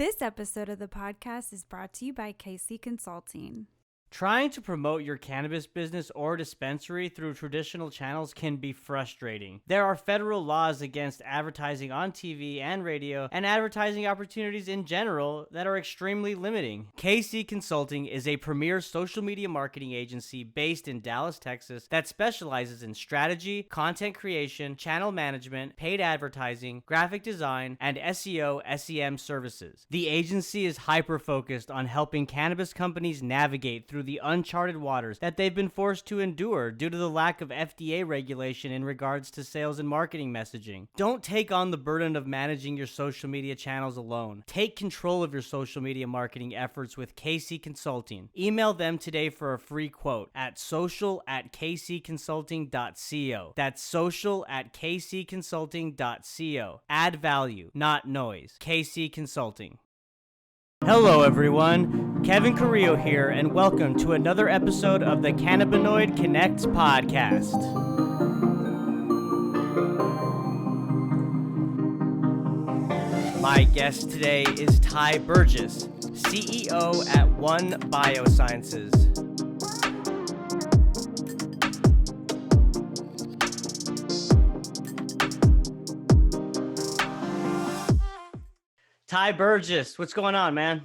This episode of the podcast is brought to you by KC Consulting. Trying to promote your cannabis business or dispensary through traditional channels can be frustrating. There are federal laws against advertising on TV and radio, and advertising opportunities in general that are extremely limiting. KC Consulting is a premier social media marketing agency based in Dallas, Texas, that specializes in strategy, content creation, channel management, paid advertising, graphic design, and SEO/SEM services. The agency is hyper-focused on helping cannabis companies navigate through the uncharted waters that they've been forced to endure due to the lack of FDA regulation in regards to sales and marketing messaging. Don't take on the burden of managing your social media channels alone. Take control of your social media marketing efforts with KC Consulting. Email them today for a free quote at social@kcconsulting.co. That's social@kcconsulting.co. Add value, not noise. KC Consulting. Hello everyone, Kevin Carrillo here, and welcome to another episode of the Cannabinoid Connect podcast. My guest today is Ty Burgess, CEO at One Biosciences. Ty Burgess, what's going on, man?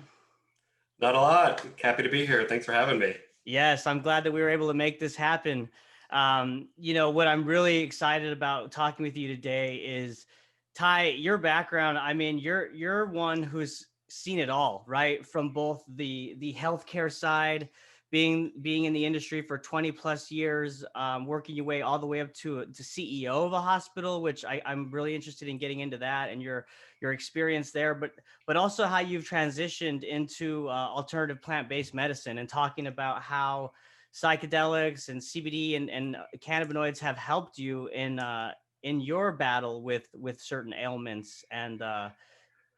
Not a lot. Happy to be here. Thanks for having me. Yes, I'm glad that we were able to make this happen. What I'm really excited about talking with you today is, Ty, your background. I mean, you're one who's seen it all, right? From both the healthcare side, being in the industry for 20 plus years, working your way all the way up to CEO of a hospital, which I'm really interested in getting into that and your experience there, but also how you've transitioned into alternative plant-based medicine and talking about how psychedelics and CBD and cannabinoids have helped you in your battle with certain ailments and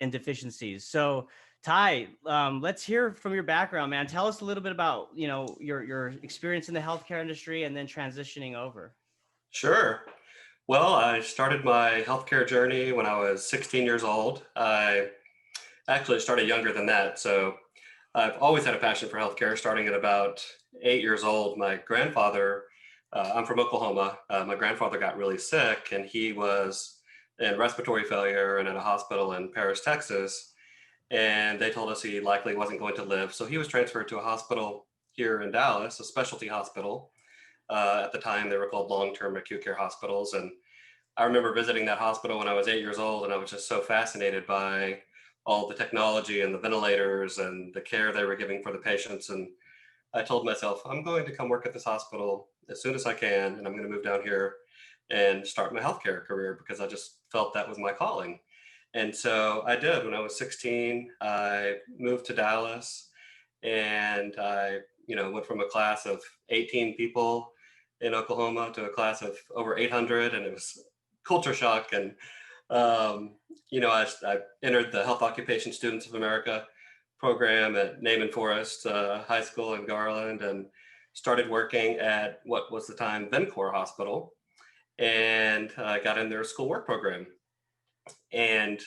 deficiencies. So Ty, let's hear from your background, man. Tell us a little bit about, your experience in the healthcare industry and then transitioning over. Sure. Well, I started my healthcare journey when I was 16 years old. I actually started younger than that. So I've always had a passion for healthcare, starting at about 8 years old. My grandfather, I'm from Oklahoma. My grandfather got really sick and he was in respiratory failure and in a hospital in Paris, Texas. And they told us he likely wasn't going to live. So he was transferred to a hospital here in Dallas, a specialty hospital. At the time, they were called long-term acute care hospitals. And I remember visiting that hospital when I was 8 years old, and I was just so fascinated by all the technology and the ventilators and the care they were giving for the patients. And I told myself, I'm going to come work at this hospital as soon as I can, and I'm going to move down here and start my healthcare career because I just felt that was my calling. And so I did. When I was 16, I moved to Dallas, and I, went from a class of 18 people in Oklahoma to a class of over 800, and it was culture shock. And I entered the Health Occupation Students of America program at Naaman Forest High School in Garland, and started working at what was the time Vencor Hospital, and I got in their school work program. And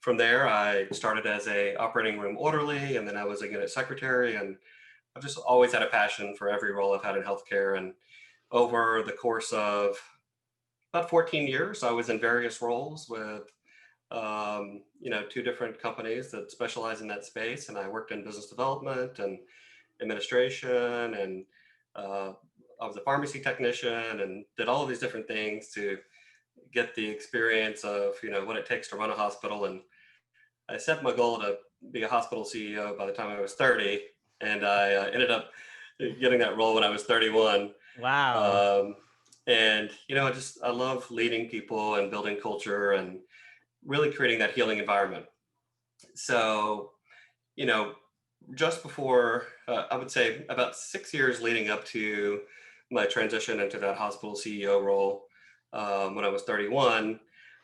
from there, I started as a operating room orderly, and then I was a unit secretary. And I've just always had a passion for every role I've had in healthcare. And over the course of about 14 years, I was in various roles with, two different companies that specialize in that space. And I worked in business development and administration, and I was a pharmacy technician, and did all of these different things to get the experience of, what it takes to run a hospital. And I set my goal to be a hospital CEO by the time I was 30. And I ended up getting that role when I was 31. Wow. I love leading people and building culture and really creating that healing environment. So, just before, I would say about 6 years leading up to my transition into that hospital CEO role, when I was 31,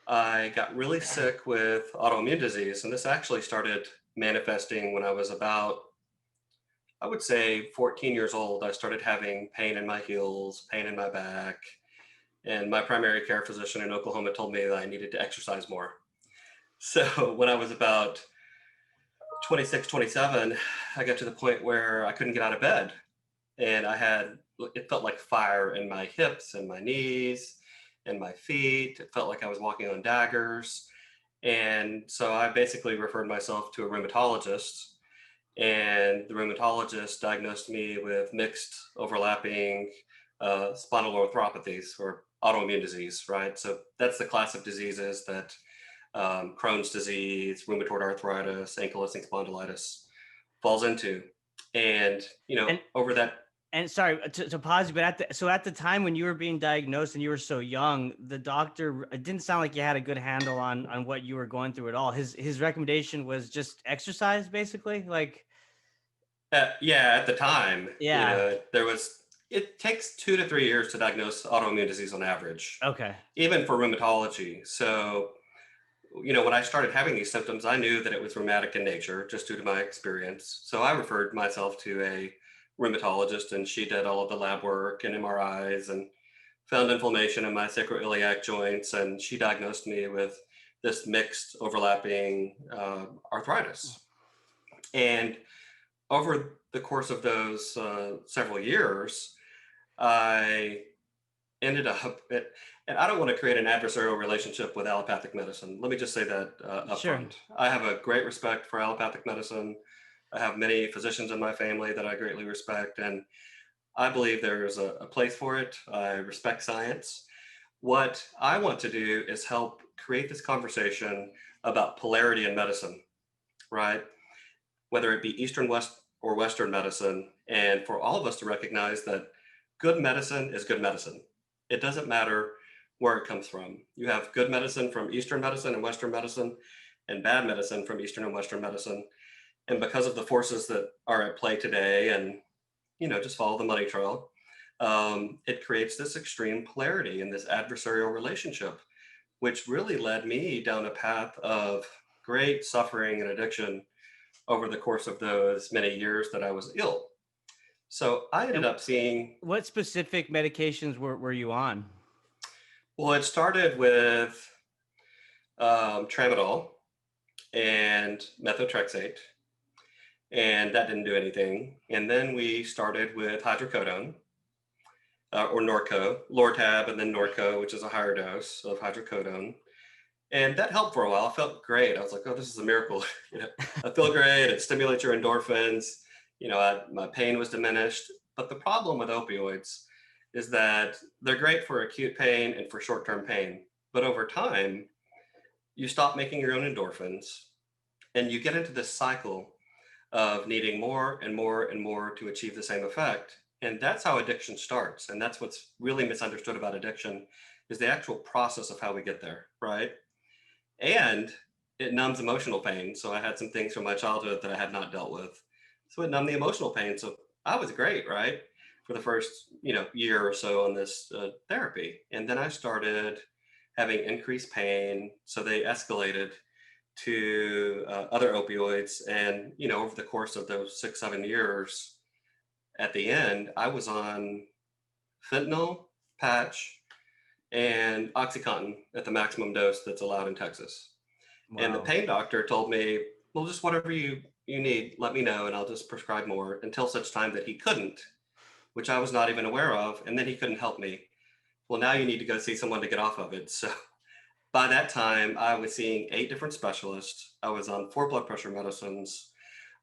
I got really sick with autoimmune disease. And this actually started manifesting when I was about, I would say, 14 years old. I started having pain in my heels, pain in my back. And my primary care physician in Oklahoma told me that I needed to exercise more. So when I was about 26, 27, I got to the point where I couldn't get out of bed. And it felt like fire in my hips and my knees and my feet. It felt like I was walking on daggers. And so I basically referred myself to a rheumatologist. And the rheumatologist diagnosed me with mixed overlapping spondyloarthropathies, or autoimmune disease, right? So that's the class of diseases that Crohn's disease, rheumatoid arthritis, ankylosing spondylitis falls into. And, And over that. and sorry to pause you, but at the time when you were being diagnosed and you were so young, the doctor, it didn't sound like you had a good handle on what you were going through at all. His recommendation was just exercise, basically. Like, Yeah, at the time, yeah. it takes 2 to 3 years to diagnose autoimmune disease on average, Okay. even for rheumatology. So, when I started having these symptoms, I knew that it was rheumatic in nature just due to my experience. So I referred myself to a rheumatologist, and she did all of the lab work and MRIs and found inflammation in my sacroiliac joints. And she diagnosed me with this mixed overlapping arthritis. And over the course of those several years, I ended up, and I don't want to create an adversarial relationship with allopathic medicine. Let me just say that up Sure. front. I have a great respect for allopathic medicine. I have many physicians in my family that I greatly respect, and I believe there's a place for it. I respect science. What I want to do is help create this conversation about polarity in medicine, right? Whether it be Eastern, West, or Western medicine, and for all of us to recognize that good medicine is good medicine. It doesn't matter where it comes from. You have good medicine from Eastern medicine and Western medicine, and bad medicine from Eastern and Western medicine. And because of the forces that are at play today, and just follow the money trail, it creates this extreme polarity and this adversarial relationship, which really led me down a path of great suffering and addiction over the course of those many years that I was ill. So I ended up seeing. What specific medications were you on? Well, it started with tramadol and methotrexate, and that didn't do anything. And then we started with hydrocodone, or Norco, Lortab, and then Norco, which is a higher dose of hydrocodone. And that helped for a while. I felt great. I was like, oh, this is a miracle. I feel great. It stimulates your endorphins. My pain was diminished. But the problem with opioids is that they're great for acute pain and for short-term pain. But over time, you stop making your own endorphins, and you get into this cycle of needing more and more and more to achieve the same effect. And that's how addiction starts. And that's what's really misunderstood about addiction, is the actual process of how we get there, right? And it numbs emotional pain. So I had some things from my childhood that I had not dealt with. So it numbed the emotional pain. So I was great, right? For the first, year or so on this therapy. And then I started having increased pain. So they escalated to other opioids. And, over the course of those 6, 7 years, at the end, I was on fentanyl, patch, and OxyContin at the maximum dose that's allowed in Texas. Wow. And the pain doctor told me, well, just whatever you need, let me know, and I'll just prescribe more, until such time that he couldn't, which I was not even aware of. And then he couldn't help me. Well, now you need to go see someone to get off of it. So by that time, I was seeing 8 different specialists. I was on 4 blood pressure medicines.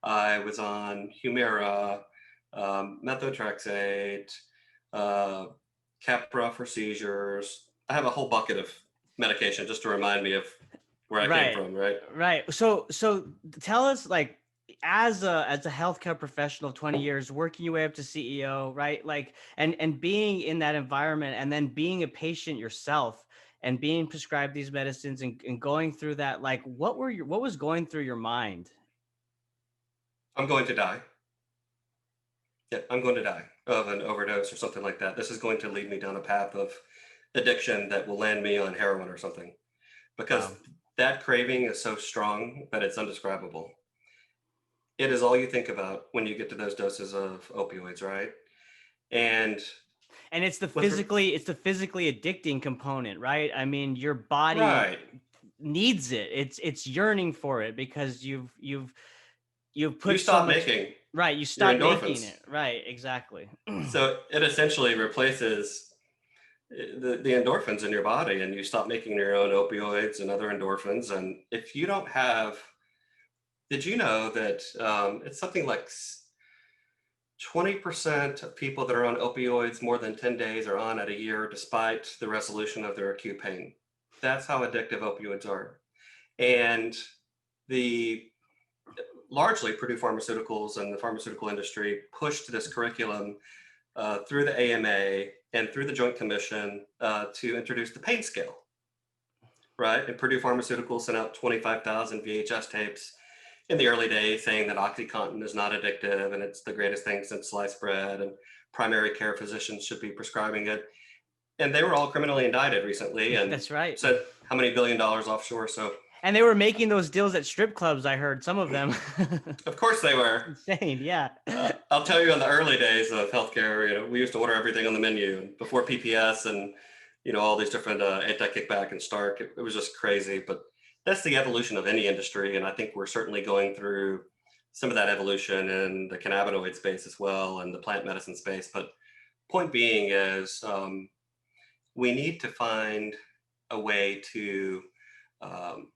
I was on Humira, methotrexate, Keppra for seizures. I have a whole bucket of medication just to remind me of where I came from, right? Right. So tell us, like, as a healthcare professional, 20 years working your way up to CEO, right? Like, and being in that environment, and then being a patient yourself and being prescribed these medicines and going through that, like, what was going through your mind? I'm going to die. Yeah, I'm going to die of an overdose or something like that. This is going to lead me down a path of addiction that will land me on heroin or something, because that craving is so strong that it's undescribable. It is all you think about when you get to those doses of opioids, right? And it's the physically addicting component, right? I mean, your body needs it. It's yearning for it because you've you you put so stop much, making right. You your stop making endorphins. it. Right. Exactly. So it essentially replaces the endorphins in your body, and you stop making your own opioids and other endorphins. And if you don't have, did you know that it's something like 20% of people that are on opioids more than 10 days are on at a year despite the resolution of their acute pain? That's how addictive opioids are. And the largely Purdue Pharmaceuticals and the pharmaceutical industry pushed this curriculum through the AMA and through the Joint Commission to introduce the pain scale, right? And Purdue Pharmaceuticals sent out 25,000 VHS tapes in the early days saying that OxyContin is not addictive and it's the greatest thing since sliced bread, and primary care physicians should be prescribing it. And they were all criminally indicted recently and That's right. said how many $1 billion offshore. So And they were making those deals at strip clubs. I heard some of them. of course they were. Insane. Yeah. I'll tell you, in the early days of healthcare, we used to order everything on the menu before PPS and, all these different anti-kickback and Stark. It was just crazy, but that's the evolution of any industry. And I think we're certainly going through some of that evolution in the cannabinoid space as well, and the plant medicine space. But point being is we need to find a way to um,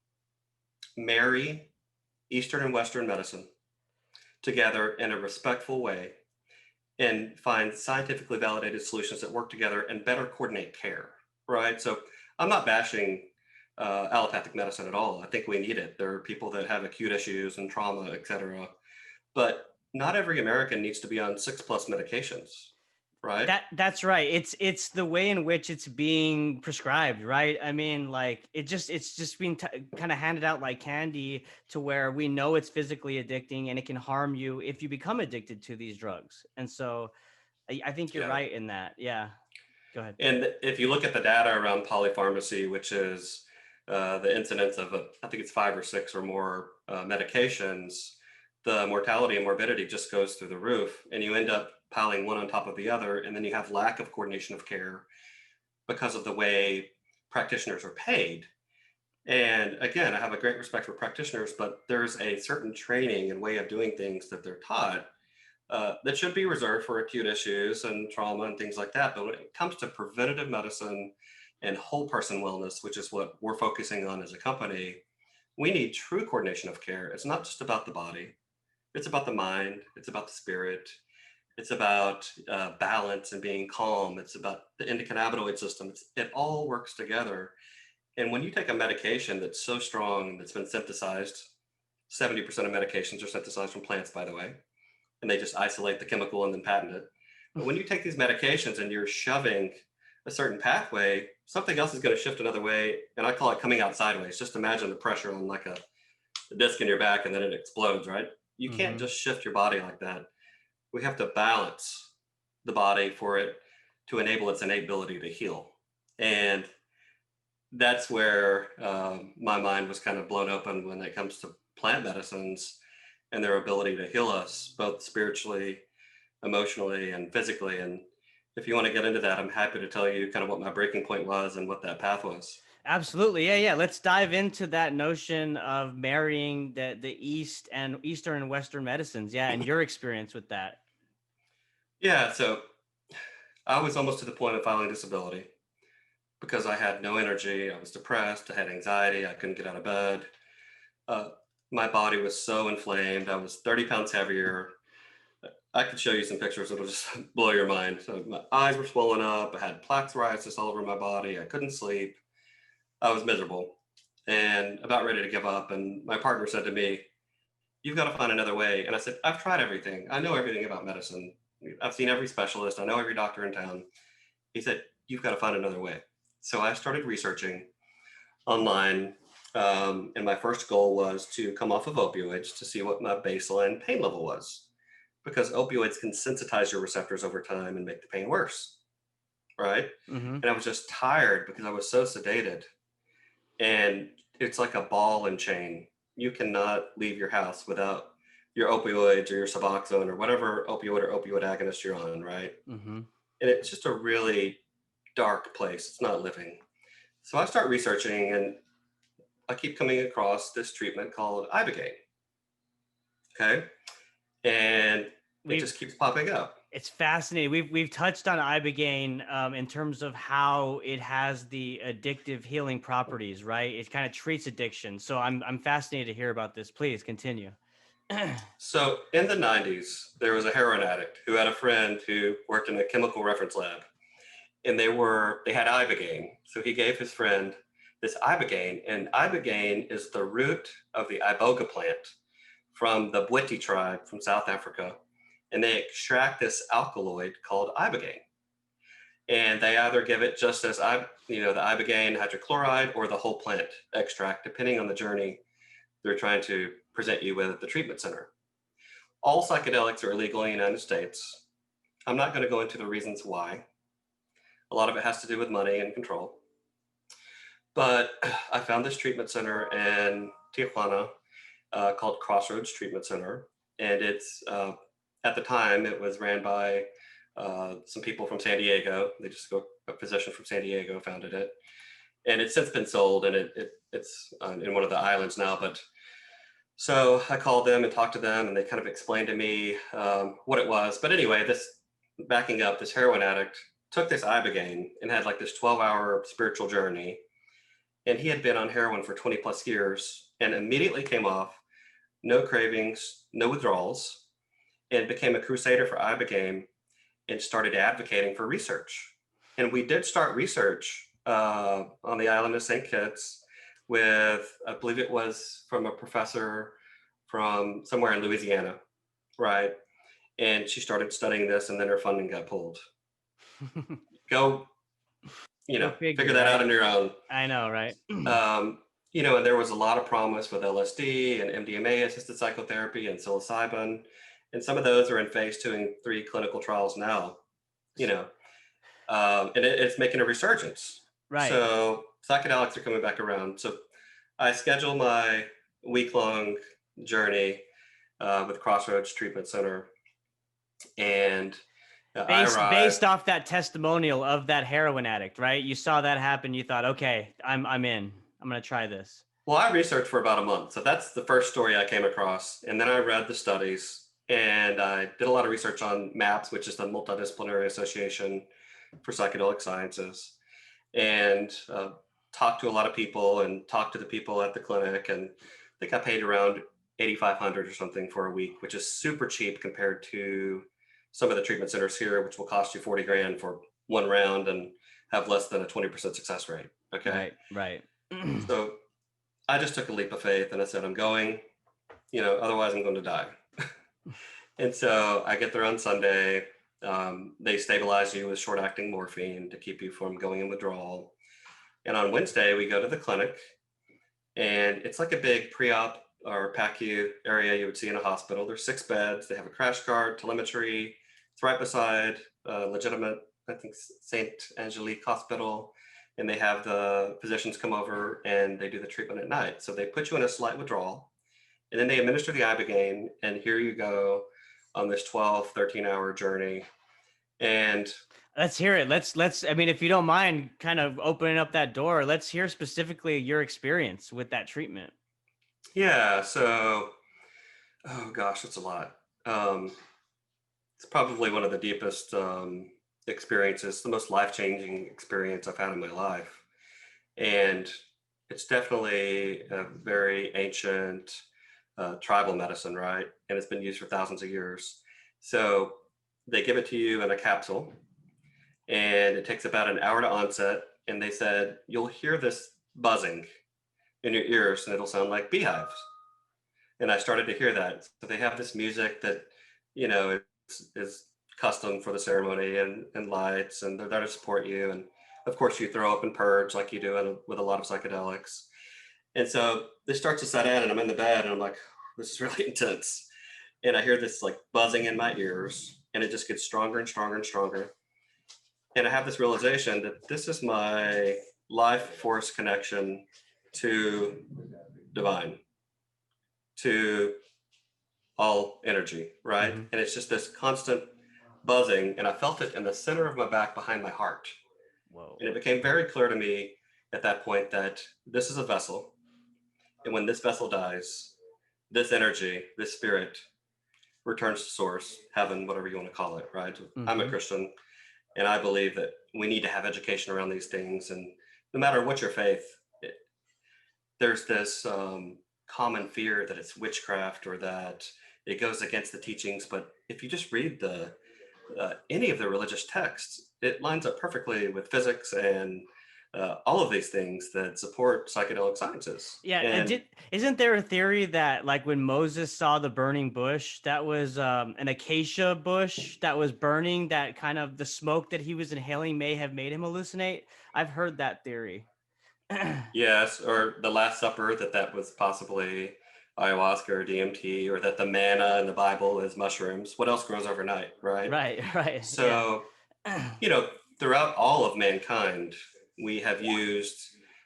marry Eastern and Western medicine together in a respectful way and find scientifically validated solutions that work together and better coordinate care, right? So I'm not bashing allopathic medicine at all. I think we need it. There are people that have acute issues and trauma, et cetera. But not every American needs to be on 6+ medications, right? That's right. It's the way in which it's being prescribed, right? I mean, like it's just being kind of handed out like candy, to where we know it's physically addicting and it can harm you if you become addicted to these drugs. And so I think you're Yeah. right in that. Yeah. Go ahead. And if you look at the data around polypharmacy, which is the incidence of, I think it's 5 or 6 or more medications, the mortality and morbidity just goes through the roof, and you end up piling one on top of the other, and then you have lack of coordination of care because of the way practitioners are paid. And again, I have a great respect for practitioners, but there's a certain training and way of doing things that they're taught that should be reserved for acute issues and trauma and things like that. But when it comes to preventative medicine and whole person wellness, which is what we're focusing on as a company, we need true coordination of care. It's not just about the body, it's about the mind, it's about the spirit, it's about balance and being calm, it's about the endocannabinoid system. It all works together. And when you take a medication that's so strong, that's been synthesized, 70% of medications are synthesized from plants, by the way, and they just isolate the chemical and then patent it. But when you take these medications and you're shoving a certain pathway, something else is going to shift another way. And I call it coming out sideways. Just imagine the pressure on like a disc in your back and then it explodes, right? You can't just shift your body like that. We have to balance the body for it to enable its innate ability to heal. And that's where my mind was kind of blown open when it comes to plant medicines and their ability to heal us both spiritually, emotionally, and physically. And if you want to get into that, I'm happy to tell you kind of what my breaking point was and what that path was. Absolutely. Yeah. Let's dive into that notion of marrying the Eastern and Western medicines. Yeah. And your experience with that. Yeah, so I was almost to the point of filing disability because I had no energy. I was depressed. I had anxiety. I couldn't get out of bed. Uh, my body was so inflamed. I was 30 pounds heavier. I could show you some pictures. It'll just blow your mind. So my eyes were swollen up. I had plaque psoriasis all over my body. I couldn't sleep. I was miserable and about ready to give up. And my partner said to me, "You've got to find another way." And I said, "I've tried everything. I know everything about medicine. I've seen every specialist. I know every doctor in town." He said, "You've got to find another way." So I started researching online. And my first goal was to come off of opioids to see what my baseline pain level was, because opioids can sensitize your receptors over time and make the pain worse. Right. Mm-hmm. And I was just tired because I was so sedated. And it's like a ball and chain. You cannot leave your house without your opioids or your Suboxone or whatever opioid or opioid agonist you're on. Right. Mm-hmm. And it's just a really dark place. It's not living. So I start researching and I keep coming across this treatment called Ibogaine. Okay. And it We've just keeps popping up. It's fascinating. We've touched on ibogaine in terms of how it has the addictive healing properties, right? It kind of treats addiction. So I'm fascinated to hear about this. Please continue. So in the 90s, there was a heroin addict who had a friend who worked in a chemical reference lab, and they had ibogaine. So he gave his friend this ibogaine, and ibogaine is the root of the iboga plant from the Bwiti tribe from South Africa, and they extract this alkaloid called ibogaine. And they either give it just as the ibogaine hydrochloride or the whole plant extract, depending on the journey they're trying to present you with at the treatment center. All psychedelics are illegal in the United States. I'm not going to go into the reasons why. A lot of it has to do with money and control. But I found this treatment center in Tijuana called Crossroads Treatment Center. And it's, at the time, it was ran by some people from San Diego. A physician from San Diego founded it. And it's since been sold, and it's in one of the islands now. But so I called them and talked to them, and they kind of explained to me what it was. But anyway, backing up, this heroin addict took this ibogaine and had like this 12-hour spiritual journey. And he had been on heroin for 20 plus years and immediately came off, no cravings, no withdrawals, and became a crusader for ibogaine and started advocating for research. And we did start research on the island of St. Kitts with, I believe it was from a professor from somewhere in Louisiana, right? And she started studying this, and then her funding got pulled. Go figure that out on your own. I know, right? And there was a lot of promise with LSD and MDMA assisted psychotherapy and psilocybin, and some of those are in phase 2 and 3 clinical trials now. And it's making a resurgence. Right. So psychedelics are coming back around. So I scheduled my week-long journey with Crossroads Treatment Center, and based off that testimonial of that heroin addict, right? You saw that happen. You thought, okay, I'm in. I'm going to try this. Well, I researched for about a month. So that's the first story I came across. And then I read the studies, and I did a lot of research on MAPS, which is the Multidisciplinary Association for Psychedelic Sciences, and talked to a lot of people and talked to the people at the clinic. And I think I paid around $8,500 or something for a week, which is super cheap compared to some of the treatment centers here, which will cost you $40,000 for one round and have less than a 20% success rate. Okay. Right. So I just took a leap of faith and I said, I'm going, otherwise I'm going to die. And so I get there on Sunday. They stabilize you with short acting morphine to keep you from going in withdrawal. And on Wednesday, we go to the clinic, and it's like a big pre-op or PACU area you would see in a hospital. There's 6 beds. They have a crash cart, telemetry. It's right beside legitimate, I think, St. Angelique Hospital. And they have the physicians come over and they do the treatment at night. So they put you in a slight withdrawal, and then they administer the ibogaine, and here you go on this 12, 13-hour journey. And let's hear it. Let's, I mean, if you don't mind kind of opening up that door, let's hear specifically your experience with that treatment. Yeah. So, oh gosh, it's a lot. It's probably one of the deepest experiences, the most life-changing experience I've had in my life. And it's definitely a very ancient tribal medicine, right? And it's been used for thousands of years. So they give it to you in a capsule, and it takes about an hour to onset. And they said, you'll hear this buzzing in your ears, and it'll sound like beehives. And I started to hear that. So they have this music that, is custom for the ceremony, and lights, and they're there to support you. And of course you throw up and purge like you do with a lot of psychedelics. And so this starts to set in, and I'm in the bed, and I'm like, this is really intense. And I hear this like buzzing in my ears, and it just gets stronger and stronger and stronger. And I have this realization that this is my life force connection to divine, to all energy, right? Mm-hmm. And it's just this constant buzzing, and I felt it in the center of my back behind my heart. Whoa. And it became very clear to me at that point that this is a vessel, and when this vessel dies, this energy, this spirit returns to source, heaven, whatever you want to call it, right? I'm a Mm-hmm. Christian, and I believe that we need to have education around these things. And no matter what your faith, there's this common fear that it's witchcraft or that it goes against the teachings. But if you just read the any of the religious texts, it lines up perfectly with physics and all of these things that support psychedelic sciences. Yeah, And isn't there a theory that like when Moses saw the burning bush, that was an acacia bush that was burning, that kind of the smoke that he was inhaling may have made him hallucinate? I've heard that theory. yes, or the Last Supper, that was possibly ayahuasca or DMT, or that the manna in the Bible is mushrooms. What else grows overnight, right? Right, right. Yeah. So, you know, throughout all of mankind, we have used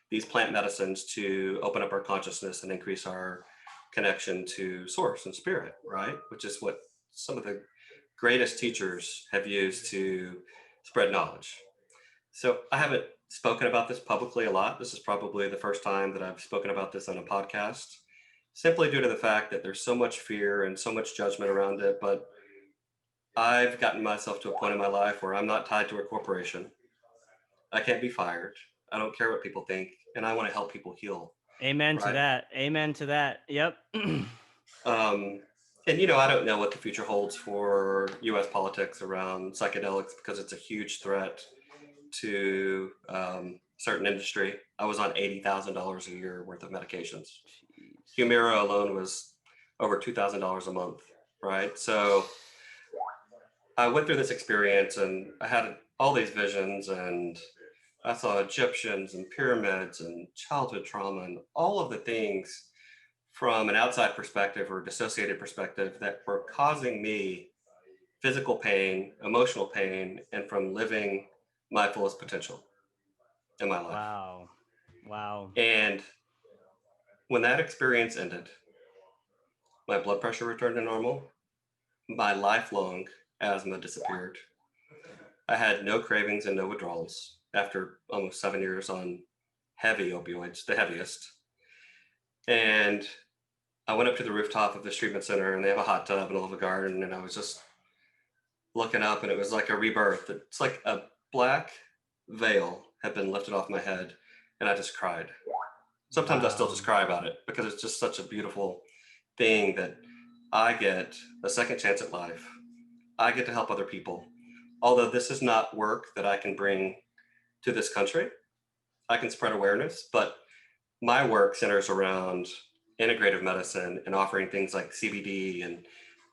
these plant medicines to open up our consciousness and increase our connection to source and spirit, right? Which is what some of the greatest teachers have used to spread knowledge. So I haven't spoken about this publicly a lot. This is probably the first time that I've spoken about this on a podcast, simply due to the fact that there's so much fear and so much judgment around it. But I've gotten myself to a point in my life where I'm not tied to a corporation. I can't be fired. I don't care what people think, and I want to help people heal. Amen to Right. that. Amen to that. Yep. Um, and I don't know what the future holds for U.S. politics around psychedelics because it's a huge threat to certain industry. I was on $80,000 a year worth of medications. Jeez. Humira alone was over $2,000 a month, right? So I went through this experience and I had all these visions, and I saw Egyptians and pyramids and childhood trauma and all of the things from an outside perspective or dissociated perspective that were causing me physical pain, emotional pain, and from living my fullest potential in my life. Wow. Wow. And when that experience ended, my blood pressure returned to normal, my lifelong asthma disappeared. I had no cravings and no withdrawals after almost 7 years on heavy opioids, the heaviest. And I went up to the rooftop of this treatment center, and they have a hot tub and a little garden, and I was just looking up, and it was like a rebirth. It's like a black veil had been lifted off my head, and I just cried. Sometimes I still just cry about it because it's just such a beautiful thing that I get a second chance at life. I get to help other people. Although this is not work that I can bring to this country, I can spread awareness, but my work centers around integrative medicine and offering things like CBD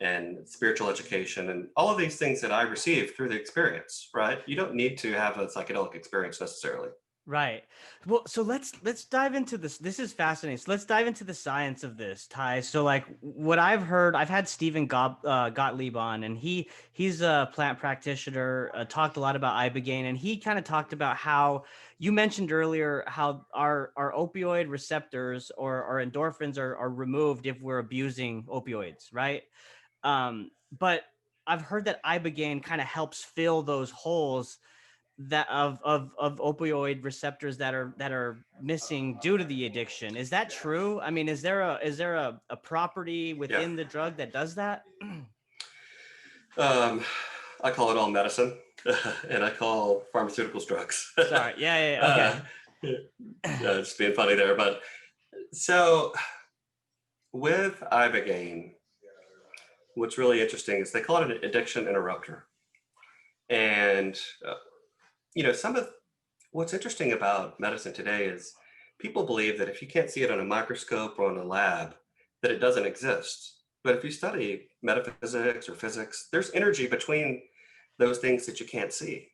and spiritual education and all of these things that I received through the experience, right? You don't need to have a psychedelic experience necessarily. Right. Well, so let's dive into this. This is fascinating. So let's dive into the science of this, Ty. So like what I've heard, I've had Stephen Gottlieb on, and he's a plant practitioner, talked a lot about ibogaine, and he kind of talked about how you mentioned earlier how our opioid receptors or our endorphins are removed if we're abusing opioids, right? But I've heard that ibogaine kind of helps fill those holes that of opioid receptors that are missing due to the addiction. Is that true? I mean, is there a property within the drug that does that? I call it all medicine, and I call pharmaceuticals drugs. Sorry. Yeah. Okay. Just being funny there. But so with ibogaine, what's really interesting is they call it an addiction interrupter. And, some of what's interesting about medicine today is people believe that if you can't see it on a microscope or on a lab, that it doesn't exist. But if you study metaphysics or physics, there's energy between those things that you can't see,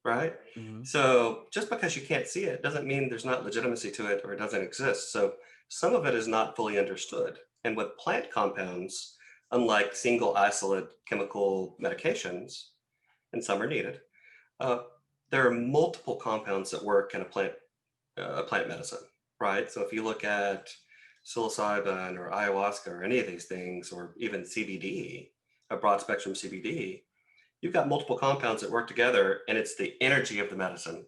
right? Mhm. So just because you can't see it doesn't mean there's not legitimacy to it or it doesn't exist. So some of it is not fully understood. And with plant compounds, unlike single isolate chemical medications, and some are needed, uh, there are multiple compounds that work in a plant medicine, right? So if you look at psilocybin or ayahuasca or any of these things, or even CBD, a broad spectrum CBD, you've got multiple compounds that work together, and it's the energy of the medicine,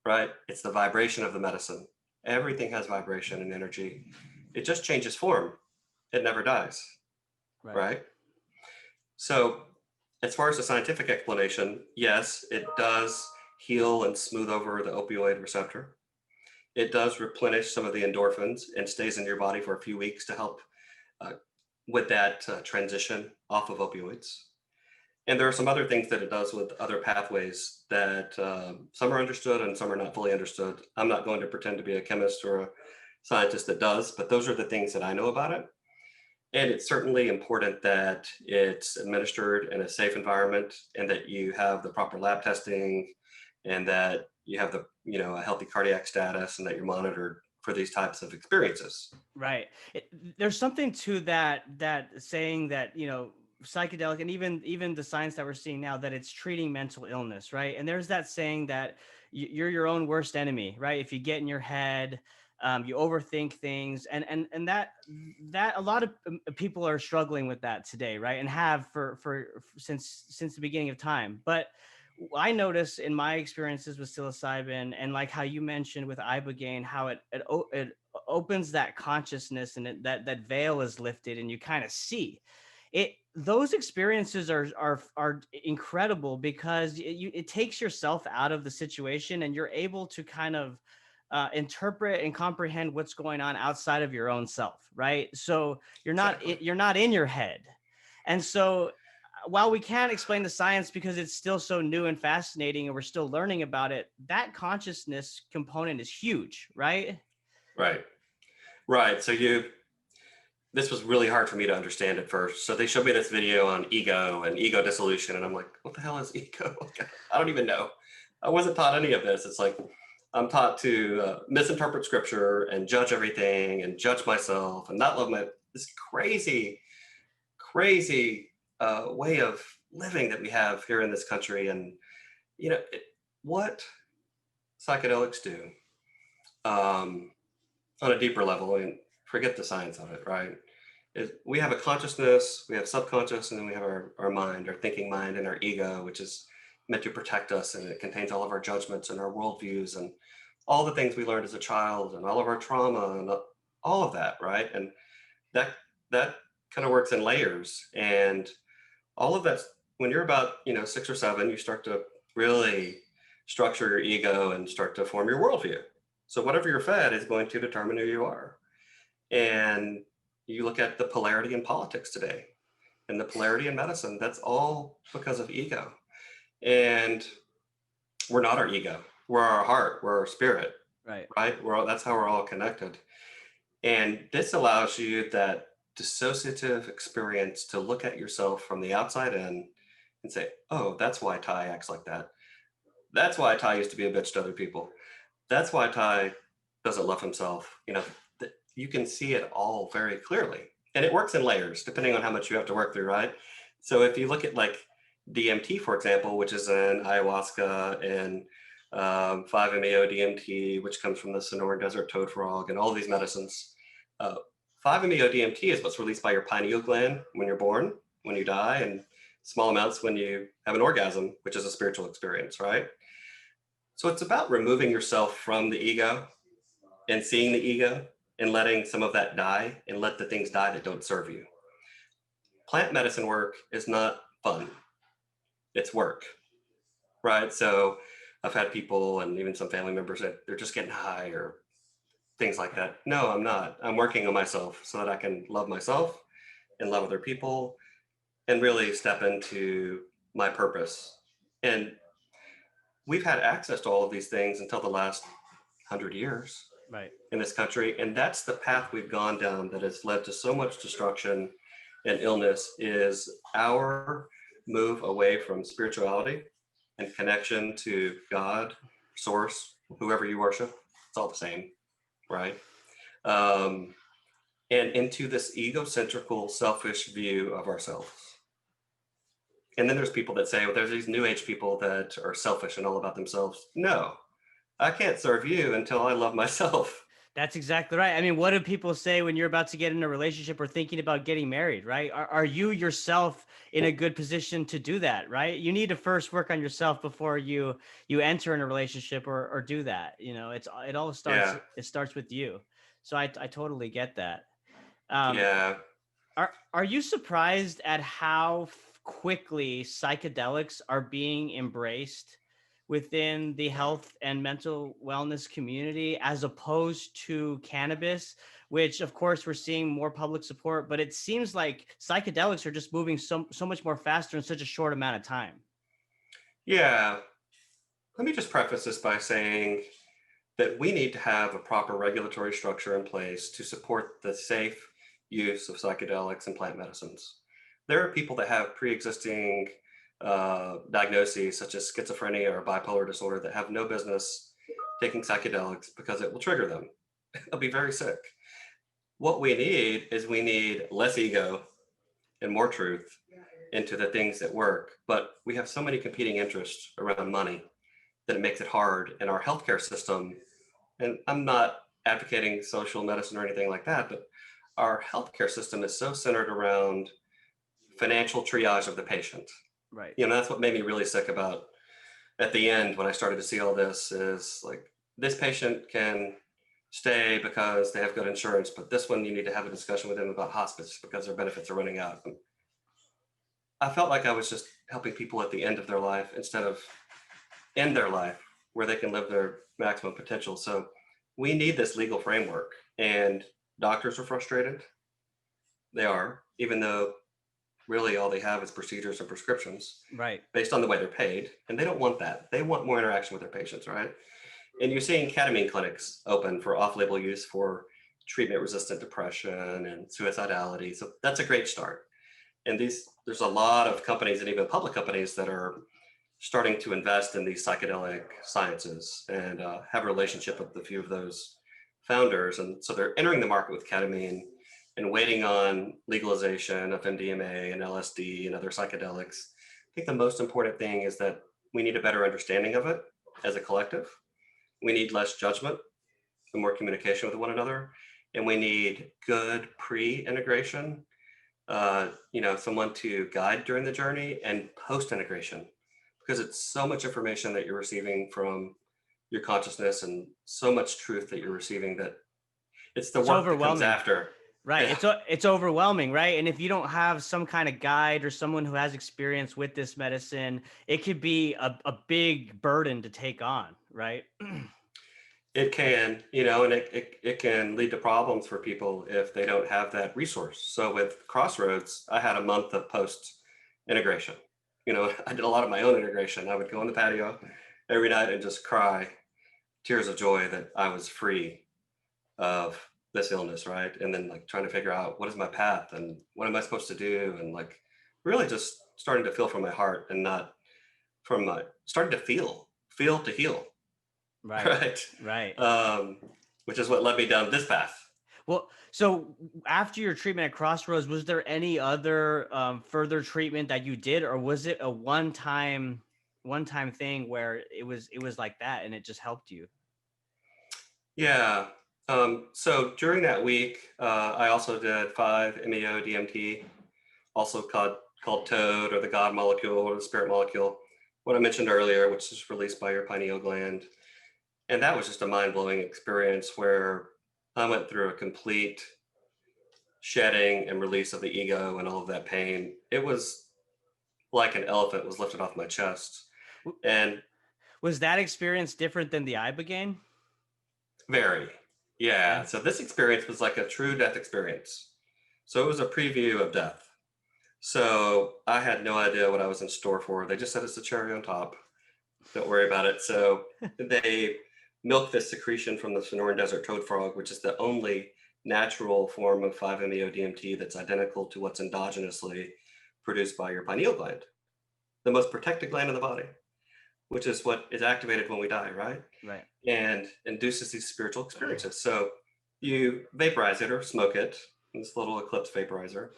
right? It's the vibration of the medicine. Everything has vibration and energy. It just changes form. it never dies, right? So, as far as the scientific explanation, yes, it does heal and smooth over the opioid receptor. It does replenish some of the endorphins and stays in your body for a few weeks to help uh, with that transition off of opioids. And there are some other things that it does with other pathways that some are understood and some are not fully understood. I'm not going to pretend to be a chemist or a scientist that does, but those are the things that I know about it. And it's certainly important that it's administered in a safe environment and that you have the proper lab testing and that you have the, a healthy cardiac status and that you're monitored for these types of experiences. Right. There's something to that saying that, psychedelic and even the science that we're seeing now, that it's treating mental illness, right? And there's that saying that you're your own worst enemy, right? If you get in your head, you overthink things, and that a lot of people are struggling with that today, right? And have for since the beginning of time. But I notice in my experiences with psilocybin, and like how you mentioned with ibogaine, how it opens that consciousness, and that veil is lifted and you kind of see it. Those experiences are incredible because it takes yourself out of the situation and you're able to kind of interpret and comprehend what's going on outside of your own self, right? So Exactly. you're not in your head. And so while we can't explain the science because it's still so new and fascinating and we're still learning about it, that consciousness component is huge, right? Right. Right. This was really hard for me to understand at first. So they showed me this video on ego and ego dissolution. And I'm like, what the hell is ego? I don't even know. I wasn't taught any of this. It's like, I'm taught to misinterpret scripture and judge everything and judge myself and not love this crazy, crazy way of living that we have here in this country. And, what psychedelics do on a deeper level, and forget the science of it, right? We have a consciousness, we have subconscious, and then we have our mind, our thinking mind, and our ego, which is meant to protect us. And it contains all of our judgments and our worldviews and all the things we learned as a child and all of our trauma and all of that, right? And that that kind of works in layers. And all of that, when you're about 6 or 7, you start to really structure your ego and start to form your worldview. So whatever you're fed is going to determine who you are. And you look at the polarity in politics today and the polarity in medicine, that's all because of ego. And we're not our ego, we're our heart, we're our spirit, Right. right? That's how we're all connected. And this allows you that dissociative experience to look at yourself from the outside in and say, oh, that's why Ty acts like that. That's why Ty used to be a bitch to other people. That's why Ty doesn't love himself. You can see it all very clearly. And it works in layers, depending on how much you have to work through, right? So if you look at like DMT, for example, which is in ayahuasca and 5-MeO DMT, which comes from the Sonoran Desert toad frog, and all these medicines. 5-MeO DMT is what's released by your pineal gland when you're born, when you die, and small amounts when you have an orgasm, which is a spiritual experience, right? So it's about removing yourself from the ego and seeing the ego and letting some of that die and let the things die that don't serve you. Plant medicine work is not fun. It's work, right? So I've had people and even some family members that they're just getting high or things like that. No, I'm not. I'm working on myself so that I can love myself and love other people and really step into my purpose. And we've had access to all of these things until the last 100 years Right. in this country. And that's the path we've gone down that has led to so much destruction and illness, is our move away from spirituality and connection to God, source, whoever you worship. It's all the same, right? And into this egocentrical, selfish view of ourselves. And then there's people that say, well, there's these new age people that are selfish and all about themselves. No, I can't serve you until I love myself. That's exactly right. I mean, what do people say when you're about to get in a relationship or thinking about getting married, right? Are you yourself in a good position to do that, right? You need to first work on yourself before you enter in a relationship or do that. It all starts Yeah. it starts with you. So I totally get that. Um, Yeah. Are you surprised at how quickly psychedelics are being embraced within the health and mental wellness community as opposed to cannabis, which of course we're seeing more public support, but it seems like psychedelics are just moving so much more faster in such a short amount of time. Yeah. Let me just preface this by saying that we need to have a proper regulatory structure in place to support the safe use of psychedelics and plant medicines. There are people that have pre-existing diagnoses such as schizophrenia or bipolar disorder that have no business taking psychedelics because it will trigger them. They'll be very sick. What we need less ego and more truth into the things that work. But we have so many competing interests around money that it makes it hard in our healthcare system. And I'm not advocating social medicine or anything like that, but our healthcare system is so centered around financial triage of the patient. Right. That's what made me really sick about at the end when I started to see all this is like, this patient can stay because they have good insurance, but this one you need to have a discussion with them about hospice because their benefits are running out. And I felt like I was just helping people at the end of their life instead of in their life where they can live their maximum potential. So we need this legal framework, and doctors are frustrated. They are, even though really all they have is procedures and prescriptions Right. based on the way they're paid. And they don't want that. They want more interaction with their patients, right? And you're seeing ketamine clinics open for off-label use for treatment-resistant depression and suicidality. So that's a great start. And there's a lot of companies and even public companies that are starting to invest in these psychedelic sciences and have a relationship with a few of those founders. And so they're entering the market with ketamine and waiting on legalization of MDMA and LSD and other psychedelics. I think the most important thing is that we need a better understanding of it as a collective. We need less judgment and more communication with one another. And we need good pre-integration, someone to guide during the journey, and post-integration, because it's so much information that you're receiving from your consciousness and so much truth that you're receiving that it's the work that comes after. Right. Yeah. It's overwhelming, right? And if you don't have some kind of guide or someone who has experience with this medicine, it could be a big burden to take on, right? It can, and it can lead to problems for people if they don't have that resource. So with Crossroads, I had a month of post integration. I did a lot of my own integration. I would go on the patio every night and just cry tears of joy that I was free of this illness, right? And then like trying to figure out what is my path and what am I supposed to do, and like really just starting to feel from my heart and not from my starting to feel to heal. Right. Right. Which is what led me down this path. Well, so after your treatment at Crossroads, was there any other further treatment that you did, or was it a one-time thing where it was like that and it just helped you? Yeah. So during that week, I also did 5-MeO DMT, also called Toad, or the God molecule, or the spirit molecule, what I mentioned earlier, which is released by your pineal gland. And that was just a mind-blowing experience where I went through a complete shedding and release of the ego and all of that pain. It was like an elephant was lifted off my chest. And was that experience different than the Ibogaine? Very. Yeah. So this experience was like a true death experience. So it was a preview of death. So I had no idea what I was in store for. They just said it's the cherry on top. Don't worry about it. So they milk this secretion from the Sonoran Desert toad frog, which is the only natural form of 5-MeO DMT that's identical to what's endogenously produced by your pineal gland, the most protected gland in the body, which is what is activated when we die, right? Right. And induces these spiritual experiences. So you vaporize it or smoke it, this little Eclipse vaporizer.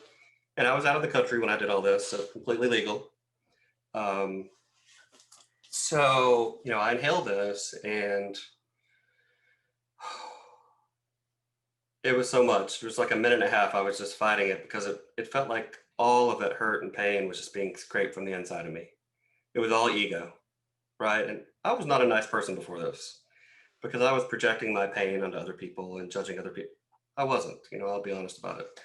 And I was out of the country when I did all this, so completely legal. So, I inhaled this and it was so much. It was like a minute and a half. I was just fighting it because it felt like all of that hurt and pain was just being scraped from the inside of me. It was all ego, right? And I was not a nice person before this because I was projecting my pain onto other people and judging other people. I wasn't, I'll be honest about it.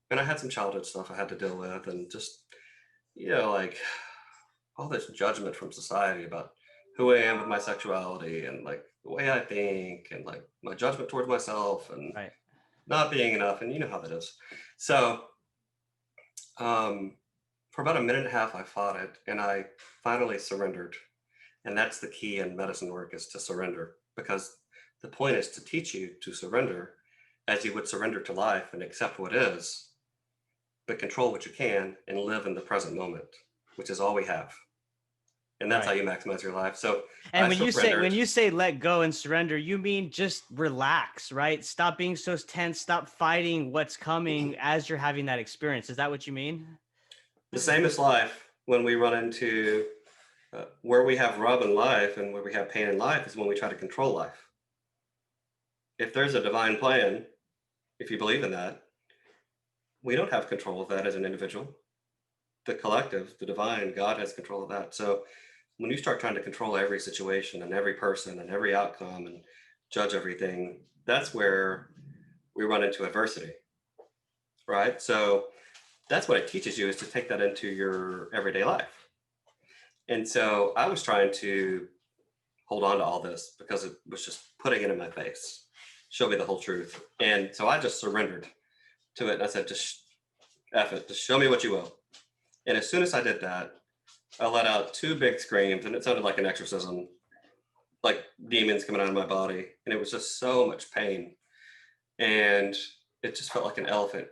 And I had some childhood stuff I had to deal with, and just, like all this judgment from society about who I am with my sexuality and like the way I think and like my judgment towards myself and Right. not being enough. And you know how that is. So, for about a minute and a half, I fought it and I finally surrendered. And that's the key in medicine work, is to surrender, because the point is to teach you to surrender as you would surrender to life and accept what is, but control what you can and live in the present moment, which is all we have. And that's how Right. you maximize your life. So And I when surrendered. you say let go and surrender, you mean just relax, right? Stop being so tense, stop fighting what's coming as you're having that experience. Is that what you mean? The same as life, when we run into where we have rub in life and where we have pain in life, is when we try to control life. If there's a divine plan, if you believe in that, we don't have control of that as an individual. The collective, the divine, God has control of that. So when you start trying to control every situation and every person and every outcome and judge everything, that's where we run into adversity, right? So that's what it teaches you, is to take that into your everyday life. And so I was trying to hold on to all this because it was just putting it in my face, show me the whole truth. And so I just surrendered to it. And I said, just F it, just show me what you will. And as soon as I did that, I let out 2 big screams, and it sounded like an exorcism, like demons coming out of my body. And it was just so much pain. And it just felt like an elephant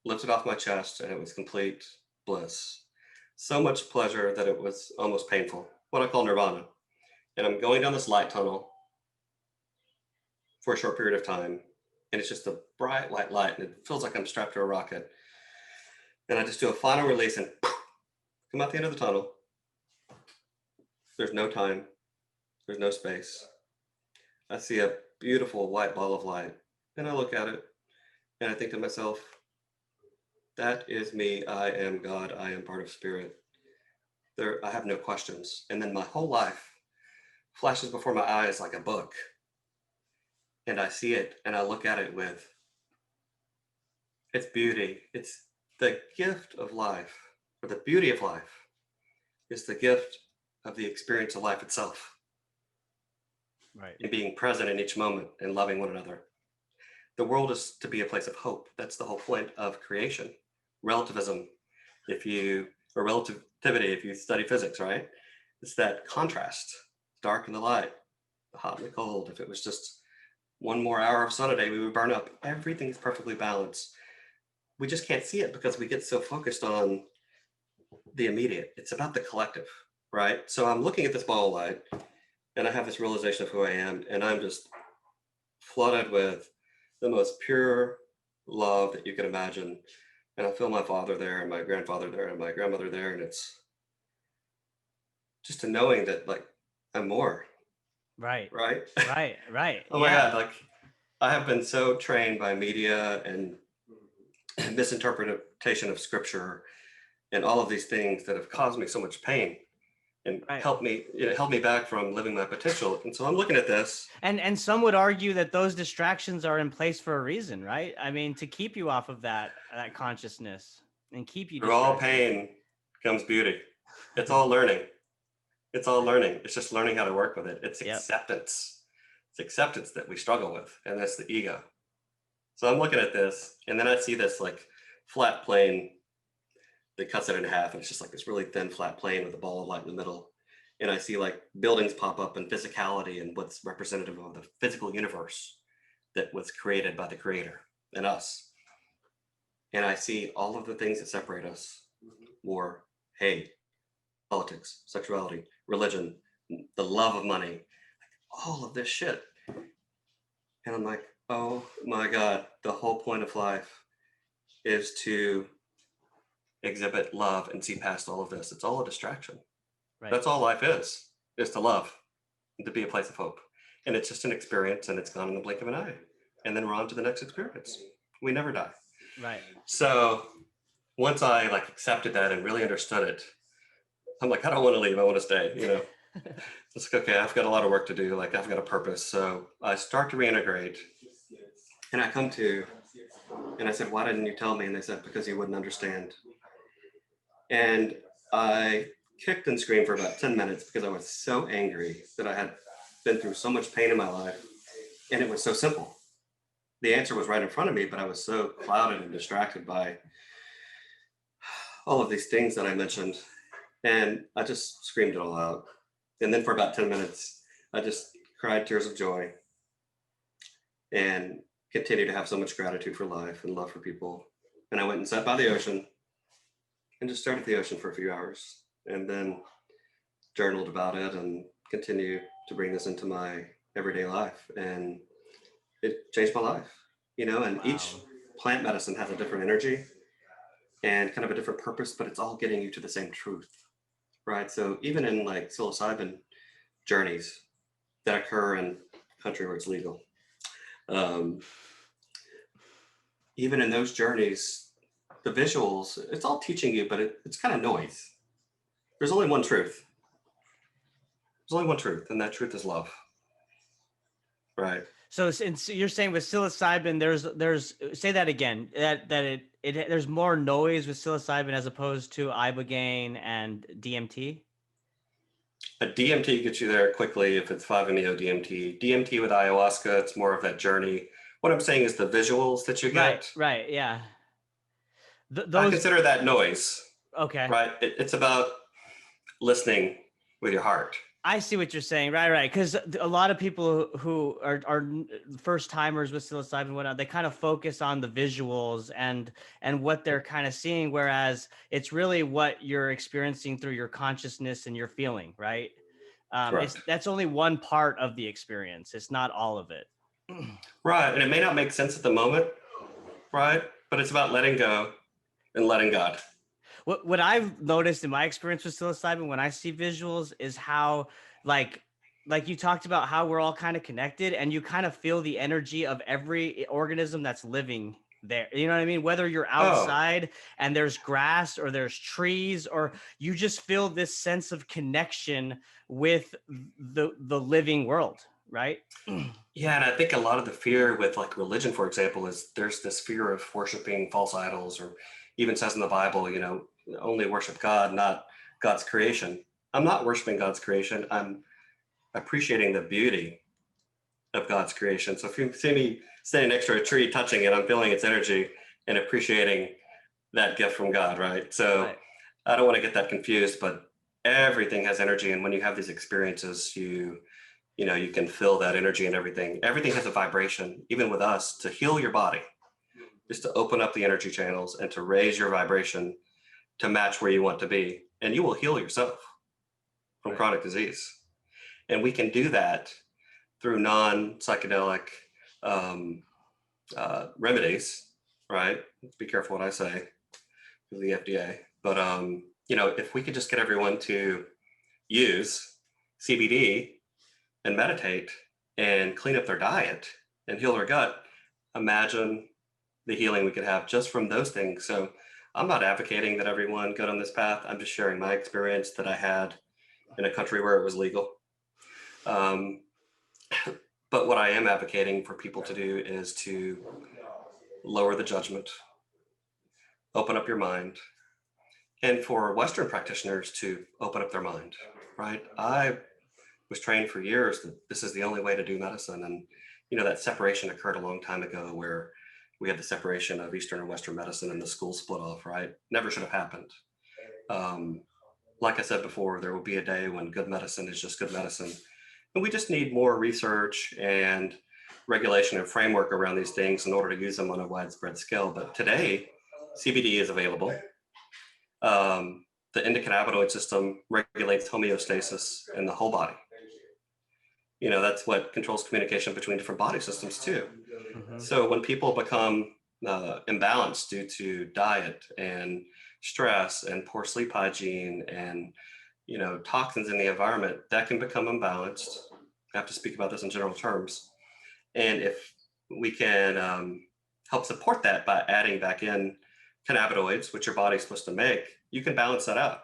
lifted off my chest, and it was complete bliss. So much pleasure that it was almost painful, what I call nirvana. And I'm going down this light tunnel for a short period of time, and it's just a bright white light, and it feels like I'm strapped to a rocket. And I just do a final release and come out the end of the tunnel. There's no time, there's no space. I see a beautiful white ball of light, and I look at it, and I think to myself, that is me. I am God. I am part of spirit. I have no questions. And then my whole life flashes before my eyes like a book. And I see it and I look at it with its beauty. It's the gift of life, or the beauty of life is the gift of the experience of life itself, Right. and being present in each moment and loving one another. The world is to be a place of hope. That's the whole point of creation. Relativism, or relativity, if you study physics, right? It's that contrast, dark and the light, the hot and the cold. If it was just one more hour of sun a day, we would burn up. Everything's perfectly balanced. We just can't see it because we get so focused on the immediate. It's about the collective, right? So I'm looking at this ball of light, and I have this realization of who I am, and I'm just flooded with the most pure love that you can imagine. And I feel my father there, and my grandfather there, and my grandmother there, and it's just a knowing that, like, I'm more, Right. right? Right. Right. Oh my God, like, I have been so trained by media and misinterpretation of scripture and all of these things that have caused me so much pain and Right. held me back from living my potential. And so I'm looking at this. And some would argue that those distractions are in place for a reason, right? I mean, to keep you off of that consciousness and keep you Through all distracted. pain comes beauty. It's all learning. It's all learning. It's just learning how to work with it. It's Yep. acceptance. It's acceptance that we struggle with, and that's the ego. So I'm looking at this, and then I see this like flat plane that cuts it in half, and it's just like this really thin flat plane with a ball of light in the middle. And I see like buildings pop up and physicality and what's representative of the physical universe that was created by the creator and us. And I see all of the things that separate us: war, hate, politics, sexuality, religion, the love of money, all of this shit. And I'm like, oh my God, the whole point of life is to exhibit love and see past all of this. It's all a distraction. Right. That's all life is to love and to be a place of hope. And it's just an experience, and it's gone in the blink of an eye. And then we're on to the next experience. We never die. Right. So once I like accepted that and really understood it, I'm like, I don't want to leave. I want to stay, It's like, okay, I've got a lot of work to do. Like, I've got a purpose. So I start to reintegrate, and I come to And I said, why didn't you tell me? And they said, because you wouldn't understand. And I kicked and screamed for about 10 minutes because I was so angry that I had been through so much pain in my life. And it was so simple. The answer was right in front of me, but I was so clouded and distracted by all of these things that I mentioned. And I just screamed it all out. And then for about 10 minutes, I just cried tears of joy and continued to have so much gratitude for life and love for people. And I went and sat by the ocean and just stared at the ocean for a few hours, and then journaled about it and continued to bring this into my everyday life. And it changed my life, and each plant medicine has a different energy and kind of a different purpose, but it's all getting you to the same truth, right? So even in like psilocybin journeys that occur in a country where it's legal, even in those journeys, the visuals, it's all teaching you, but it's kind of noise. There's only one truth. There's only one truth, and that truth is love. Right. So you're saying with psilocybin, there's say that again, that it there's more noise with psilocybin as opposed to ibogaine and DMT. A DMT gets you there quickly if it's 5-MeO DMT. DMT with ayahuasca, it's more of that journey. What I'm saying is the visuals that you get. Right, yeah. I consider that noise. Okay. Right. It's about listening with your heart. I see what you're saying. Right. Because a lot of people who are first timers with psilocybin and whatnot, they kind of focus on the visuals and what they're kind of seeing, whereas it's really what you're experiencing through your consciousness and your feeling, right? That's only one part of the experience. It's not all of it. Right. And it may not make sense at the moment, right? But it's about letting go and letting God. What I've noticed in my experience with psilocybin when I see visuals is how like you talked about how we're all kind of connected, and you kind of feel the energy of every organism that's living there. You know what I mean? Whether you're outside and there's grass or there's trees, or you just feel this sense of connection with the living world, right? Yeah, and I think a lot of the fear with like religion, for example, is there's this fear of worshiping false idols, or even says in the Bible, only worship God, not God's creation. I'm not worshiping God's creation. I'm appreciating the beauty of God's creation. So if you see me standing next to a tree, touching it, I'm feeling its energy and appreciating that gift from God, right? So right. I don't want to get that confused, but everything has energy. And when you have these experiences, you can feel that energy and everything. Everything has a vibration, even with us, to heal your body, just to open up the energy channels and to raise your vibration to match where you want to be. And you will heal yourself from right. chronic disease. And we can do that through non-psychedelic remedies, right? Be careful what I say with the FDA. But, if we could just get everyone to use CBD and meditate and clean up their diet and heal their gut, imagine the healing we could have just from those things. So I'm not advocating that everyone go down this path. I'm just sharing my experience that I had in a country where it was legal. But what I am advocating for people to do is to lower the judgment, open up your mind, and for Western practitioners to open up their mind, right? I was trained for years that this is the only way to do medicine. And, that separation occurred a long time ago where we had the separation of Eastern and Western medicine and the schools split off, right? Never should have happened. Like I said before, there will be a day when good medicine is just good medicine. And we just need more research and regulation and framework around these things in order to use them on a widespread scale. But today, CBD is available. The endocannabinoid system regulates homeostasis in the whole body. That's what controls communication between different body systems too. Mm-hmm. So when people become imbalanced due to diet and stress and poor sleep hygiene and toxins in the environment, that can become imbalanced. I have to speak about this in general terms. And if we can help support that by adding back in cannabinoids, which your body's supposed to make, you can balance that out.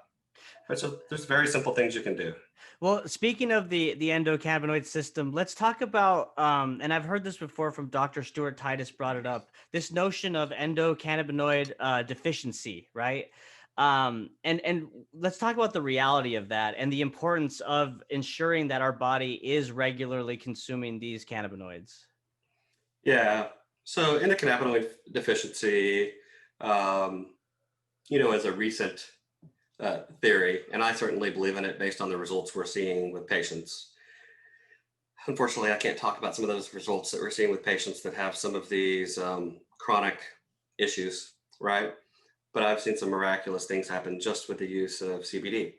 Right? So there's very simple things you can do. Well, speaking of the endocannabinoid system, let's talk about and I've heard this before from Dr. Stuart Titus brought it up. This notion of endocannabinoid deficiency, right? And let's talk about the reality of that and the importance of ensuring that our body is regularly consuming these cannabinoids. Yeah. So endocannabinoid deficiency, is a recent theory, and I certainly believe in it based on the results we're seeing with patients. Unfortunately, I can't talk about some of those results that we're seeing with patients that have some of these chronic issues, right? But I've seen some miraculous things happen just with the use of CBD.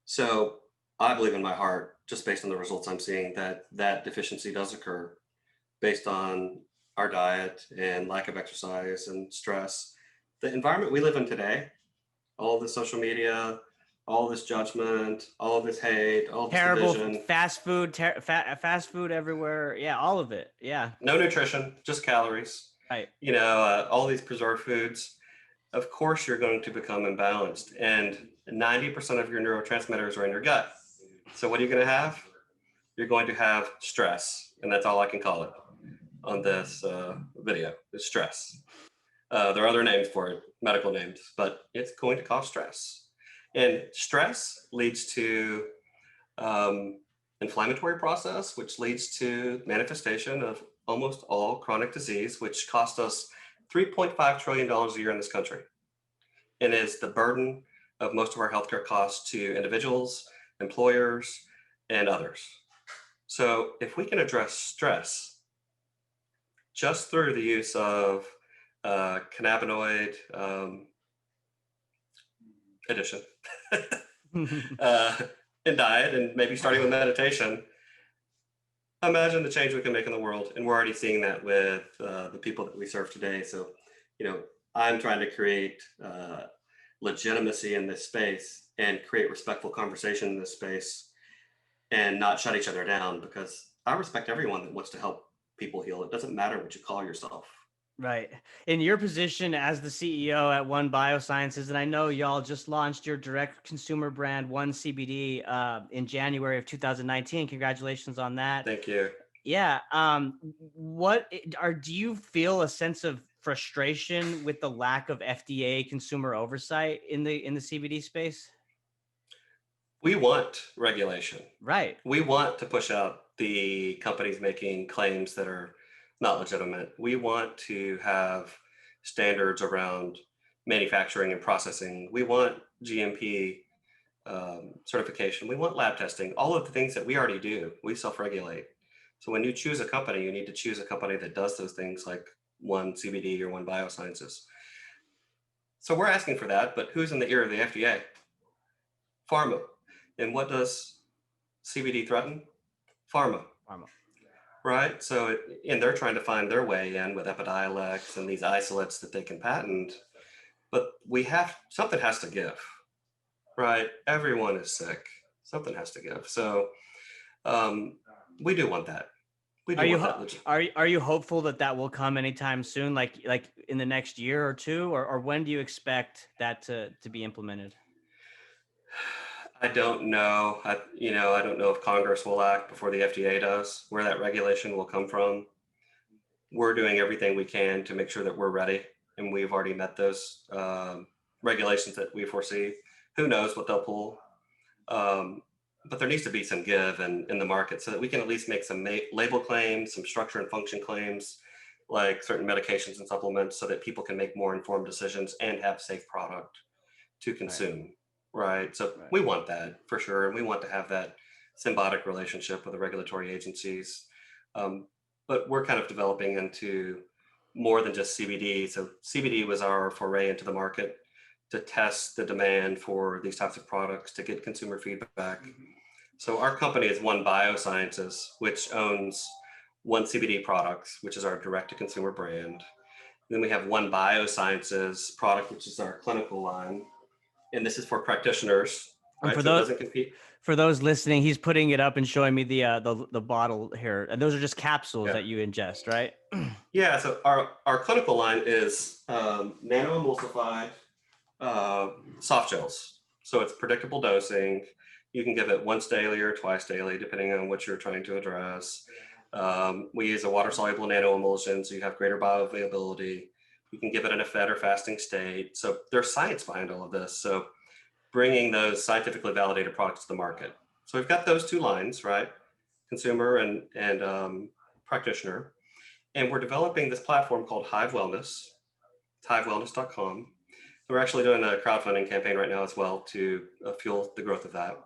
So I believe in my heart, just based on the results I'm seeing, that that deficiency does occur based on our diet and lack of exercise and stress. The environment we live in today, all of this social media, all this judgment, all of this hate, all this Terrible division, fast food everywhere. Yeah, all of it. Yeah. no nutrition, just calories, Right. all these preserved foods, of course you're going to become imbalanced. And 90% of your neurotransmitters are in your gut. So what are you going to have? You're going to have stress. And that's all I can call it on this video, is stress. There are other names for it, medical names, but it's going to cause stress. And stress leads to inflammatory process, which leads to manifestation of almost all chronic disease, which cost us $3.5 trillion a year in this country, and is the burden of most of our healthcare costs to individuals, employers, and others. So if we can address stress just through the use of cannabinoid addition in diet, and maybe starting with meditation, imagine the change we can make in the world. And we're already seeing that with the people that we serve today. So, I'm trying to create legitimacy in this space and create respectful conversation in this space and not shut each other down, because I respect everyone that wants to help people heal. It doesn't matter what you call yourself. Right. In your position as the CEO at One Biosciences, and I know y'all just launched your direct consumer brand, One CBD, in January of 2019. Congratulations on that. Thank you. Yeah. Do you feel a sense of frustration with the lack of FDA consumer oversight in the CBD space? We want regulation. Right. We want to push out the companies making claims that are not legitimate. We want to have standards around manufacturing and processing. We want GMP certification. We want lab testing. All of the things that we already do, we self-regulate. So when you choose a company, you need to choose a company that does those things, like One CBD or One Biosciences. So we're asking for that, but who's in the ear of the FDA? Pharma. And what does CBD threaten? Pharma. Right? So, and they're trying to find their way in with Epidiolex and these isolates that they can patent. But something has to give, right? Everyone is sick. Something has to give. So we do want that. Are you hopeful that will come anytime soon, like in the next year or two, or when do you expect that to be implemented? I don't know. I don't know if Congress will act before the FDA does, where that regulation will come from. We're doing everything we can to make sure that we're ready, and we've already met those regulations that we foresee. Who knows what they'll pull? But there needs to be some give in the market so that we can at least make some label claims, some structure and function claims, like certain medications and supplements, so that people can make more informed decisions and have safe product to consume. Right. So we want that for sure. And we want to have that symbiotic relationship with the regulatory agencies. But we're kind of developing into more than just CBD. So CBD was our foray into the market to test the demand for these types of products, to get consumer feedback. So our company is One Biosciences, which owns One CBD Products, which is our direct-to-consumer brand. Then we have One Biosciences product, which is our clinical line. And this is for practitioners. Right? For those listening, he's putting it up and showing me the bottle here. And those are just capsules that you ingest, right? Yeah. So our clinical line is nano-emulsified soft gels. So it's predictable dosing. You can give it once daily or twice daily, depending on what you're trying to address. We use a water-soluble nanoemulsion, so you have greater bioavailability. You can give it in a fed or fasting state. So there's science behind all of this. So bringing those scientifically validated products to the market. So we've got those two lines, right? Consumer and practitioner. And we're developing this platform called Hive Wellness, hivewellness.com. We're actually doing a crowdfunding campaign right now as well to fuel the growth of that.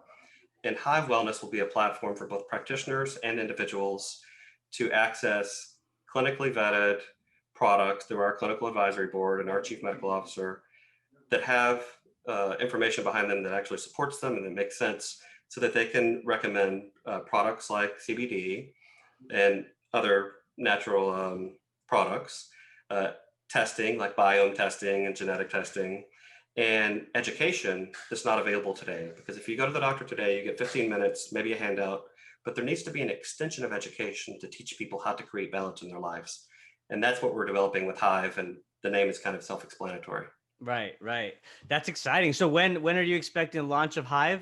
And Hive Wellness will be a platform for both practitioners and individuals to access clinically vetted products through our clinical advisory board and our chief medical officer that have information behind them that actually supports them and that makes sense, so that they can recommend products like CBD and other natural products, testing like biome testing and genetic testing, and education that's not available today. Because if you go to the doctor today, you get 15 minutes, maybe a handout, but there needs to be an extension of education to teach people how to create balance in their lives. And that's what we're developing with Hive, and the name is kind of self-explanatory. Right. That's exciting. So when are you expecting the launch of Hive?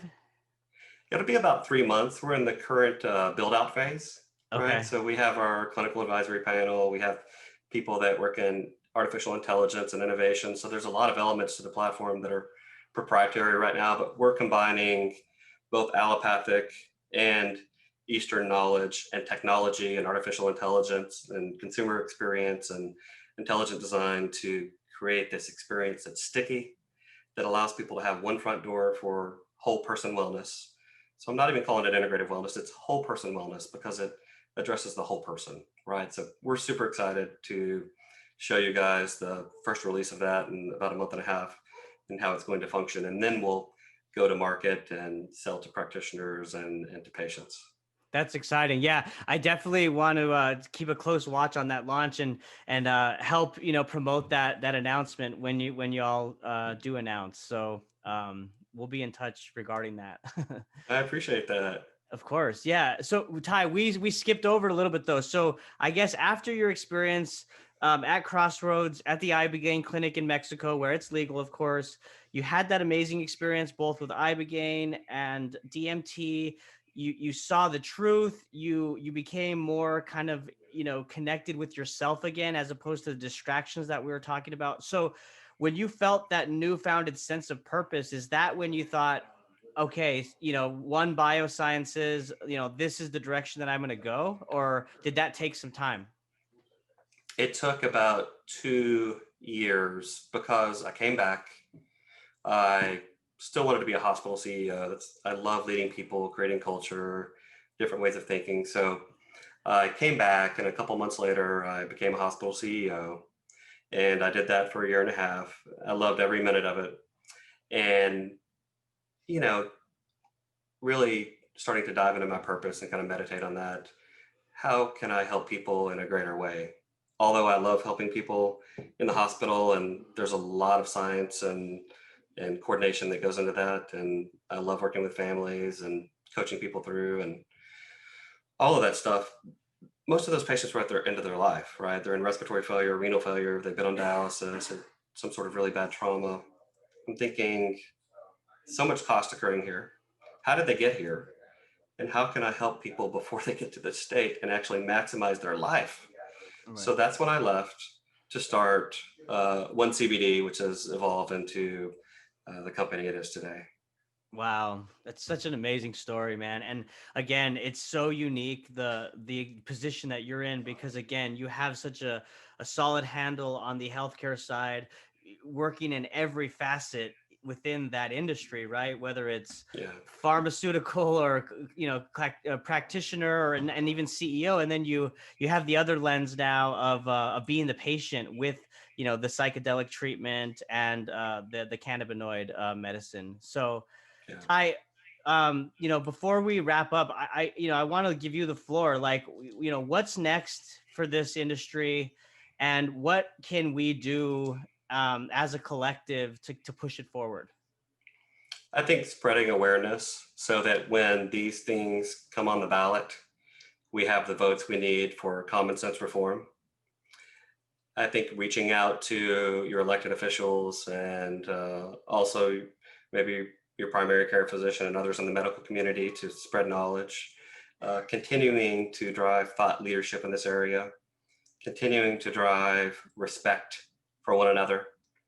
It'll be about 3 months. We're in the current build-out phase, right? Okay. So we have our clinical advisory panel. We have people that work in artificial intelligence and innovation. So there's a lot of elements to the platform that are proprietary right now, but we're combining both allopathic and Eastern knowledge and technology and artificial intelligence and consumer experience and intelligent design to create this experience that's sticky, that allows people to have one front door for whole person wellness. So I'm not even calling it integrative wellness, it's whole person wellness because it addresses the whole person, right? So we're super excited to show you guys the first release of that in about a month and a half and how it's going to function. And then we'll go to market and sell to practitioners and to patients. That's exciting. Yeah, I definitely want to keep a close watch on that launch and help promote that announcement when you all do announce. So we'll be in touch regarding that. I appreciate that. Of course, yeah. So Ty, we skipped over a little bit though. So I guess after your experience at Crossroads at the Ibogaine Clinic in Mexico, where it's legal, of course, you had that amazing experience both with Ibogaine and DMT. You saw the truth. You became more kind of connected with yourself again, as opposed to the distractions that we were talking about. So when you felt that newfounded sense of purpose, is that when you thought, okay, One Biosciences, this is the direction that I'm going to go? Or did that take some time? It took about 2 years because I came back. I still wanted to be a hospital CEO. I love leading people, creating culture, different ways of thinking. So I came back, and a couple months later, I became a hospital CEO. And I did that for a year and a half. I loved every minute of it. And, you know, really starting to dive into my purpose and kind of meditate on that. How can I help people in a greater way? Although I love helping people in the hospital, and there's a lot of science and coordination that goes into that. And I love working with families and coaching people through and all of that stuff. Most of those patients were at their end of their life, right? They're in respiratory failure, renal failure, they've been on dialysis or some sort of really bad trauma. I'm thinking, so much cost occurring here. How did they get here? And how can I help people before they get to this state and actually maximize their life? Right. So that's when I left to start One CBD, which has evolved into the company it is today. Wow, that's such an amazing story, man. And again, it's so unique the position that you're in, because again, you have such a solid handle on the healthcare side, working in every facet within that industry, right? Whether it's Yeah. pharmaceutical or a practitioner or and even CEO, and then you have the other lens now of being the patient with the psychedelic treatment and the cannabinoid medicine. So Yeah. Ty, before we wrap up, I want to give you the floor. Like, what's next for this industry, and what can we do as a collective to push it forward? I think spreading awareness so that when these things come on the ballot, we have the votes we need for common sense reform. I think reaching out to your elected officials and also maybe your primary care physician and others in the medical community to spread knowledge, continuing to drive thought leadership in this area, continuing to drive respect for one another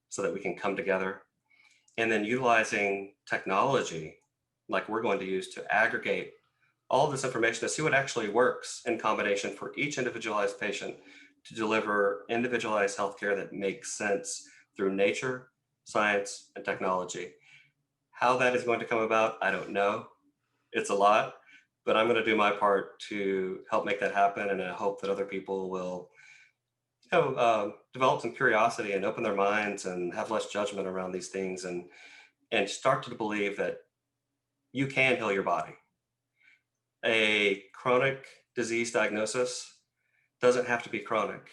so that we can come together, and then utilizing technology like we're going to use to aggregate all of this information to see what actually works in combination for each individualized patient to deliver individualized healthcare that makes sense through nature, science, and technology. How that is going to come about, I don't know. It's a lot, but I'm going to do my part to help make that happen. And I hope that other people will, develop some curiosity and open their minds and have less judgment around these things, and start to believe that you can heal your body. A chronic disease diagnosis doesn't have to be chronic.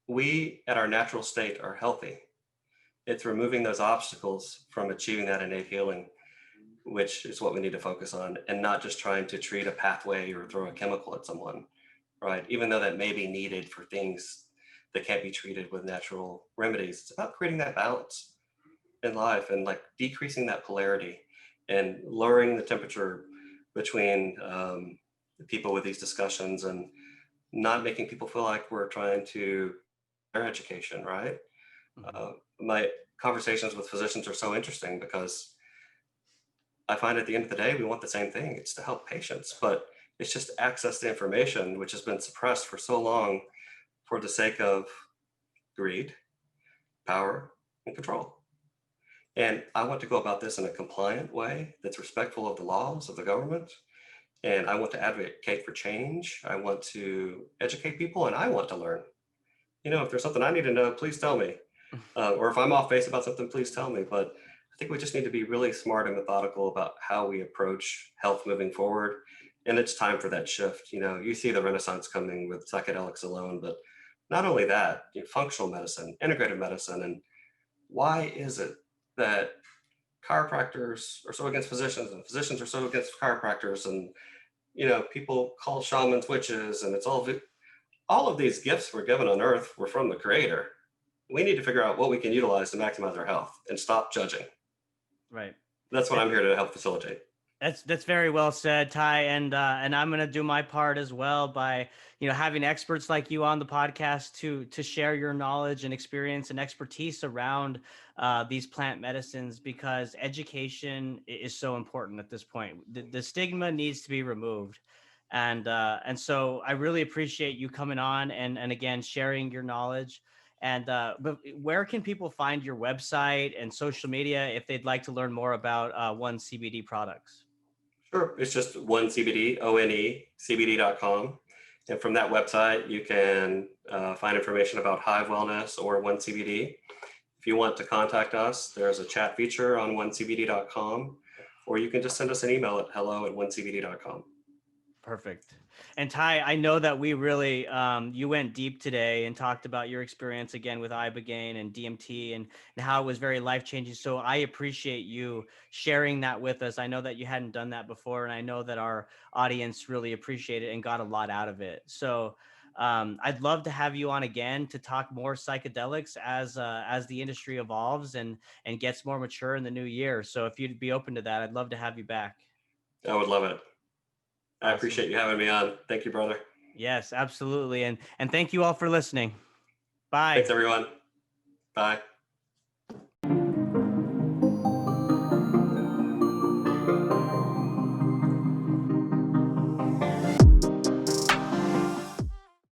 We, at our natural state, are healthy. It's removing those obstacles from achieving that innate healing, which is what we need to focus on, and not just trying to treat a pathway or throw a chemical at someone, right? Even though that may be needed for things that can't be treated with natural remedies. It's about creating that balance in life and like decreasing that polarity and lowering the temperature between the people with these discussions, and not making people feel like we're trying to their education, right? My conversations with physicians are so interesting because I find at the end of the day, we want the same thing. It's to help patients, but it's just access to information, which has been suppressed for so long for the sake of greed, power, and control. And I want to go about this in a compliant way that's respectful of the laws of the government. And I want to advocate for change. I want to educate people, and I want to learn. If there's something I need to know, please tell me. Or if I'm off base about something, please tell me. But I think we just need to be really smart and methodical about how we approach health moving forward. And it's time for that shift. You see the renaissance coming with psychedelics alone, but not only that, functional medicine, integrative medicine. And why is it that chiropractors are so against physicians and physicians are so against chiropractors, and people call shamans witches, and it's all of these gifts we're given on earth were from the creator. We need to figure out what we can utilize to maximize our health and stop judging. Right. That's what I'm here to help facilitate. That's very well said, Ty, and I'm going to do my part as well by having experts like you on the podcast to share your knowledge and experience and expertise around these plant medicines, because education is so important at this point. The stigma needs to be removed, and so I really appreciate you coming on and again sharing your knowledge. And but where can people find your website and social media if they'd like to learn more about One CBD products? Sure. It's just one CBD, ONECBD.com. And from that website, you can find information about Hive Wellness or One CBD. If you want to contact us, there's a chat feature on onecbd.com, or you can just send us an email at hello@onecbd.com. Perfect. And Ty, I know that we really, you went deep today and talked about your experience again with Ibogaine and DMT and how it was very life-changing. So I appreciate you sharing that with us. I know that you hadn't done that before, and I know that our audience really appreciated it and got a lot out of it. So I'd love to have you on again to talk more psychedelics as the industry evolves and gets more mature in the new year. So if you'd be open to that, I'd love to have you back. I would love it. I Awesome. appreciate you having me on. Thank you, brother. Yes, absolutely. And thank you all for listening. Bye. Thanks, everyone. Bye.